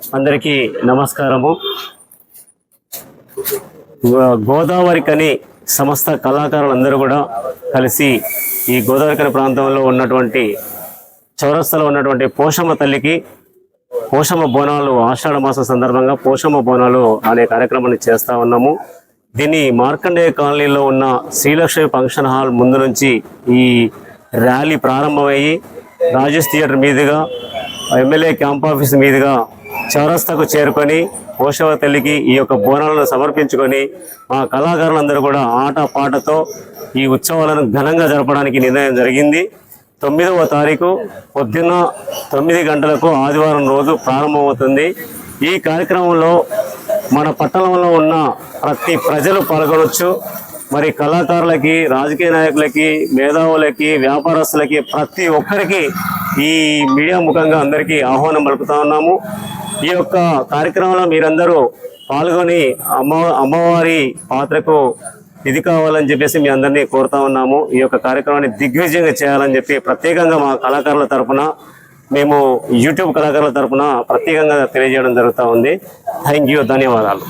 అందరికీ నమస్కారము. గోదావరి కని సమస్త కళాకారులందరూ కూడా కలిసి ఈ గోదావరి కని ప్రాంతంలో ఉన్నటువంటి చౌరస్తాలో ఉన్నటువంటి పోషమ్మ తల్లికి పోషమ్మ బోనాలు ఆషాఢ మాసం సందర్భంగా పోషమ్మ బోనాలు అనే కార్యక్రమాన్ని చేస్తూ ఉన్నాము. దీన్ని మార్కండేయ కాలనీలో ఉన్న శ్రీలక్ష్మి ఫంక్షన్ హాల్ ముందు నుంచి ఈ ర్యాలీ ప్రారంభమయ్యి రాజేష్ థియేటర్ మీదుగా ఎమ్మెల్యే క్యాంప్ ఆఫీస్ మీదుగా చౌరస్తాకు చేరుకొని పోషమ్మ తల్లికి ఈ యొక్క బోనాలను సమర్పించుకొని మా కళాకారులందరూ కూడా ఆట పాటతో ఈ ఉత్సవాలను ఘనంగా జరపడానికి నిర్ణయం జరిగింది. 9వ తారీఖు పొద్దున్న 9 గంటలకు ఆదివారం రోజు ప్రారంభమవుతుంది. ఈ కార్యక్రమంలో మన పట్టణంలో ఉన్న ప్రతి ప్రజలు పాల్గొనవచ్చు. మరి కళాకారులకి, రాజకీయ నాయకులకి, మేధావులకి, వ్యాపారస్తులకి ప్రతి ఒక్కరికి ఈ మీడియా ముఖంగా అందరికీ ఆహ్వానం పలుకుతా ఉన్నాము. ఈ యొక్క కార్యక్రమంలో మీరందరూ పాల్గొని అమ్మవారి పాత్రకు ఇది కావాలని చెప్పేసి మీ అందరినీ కోరుతా ఉన్నాము. ఈ యొక్క కార్యక్రమాన్ని దిగ్విజయంగా చేయాలని చెప్పి ప్రత్యేకంగా మా కళాకారుల తరఫున, మేము యూట్యూబ్ కళాకారుల తరఫున ప్రత్యేకంగా తెలియజేయడం జరుగుతూ ఉంది. థ్యాంక్ యూ, ధన్యవాదాలు.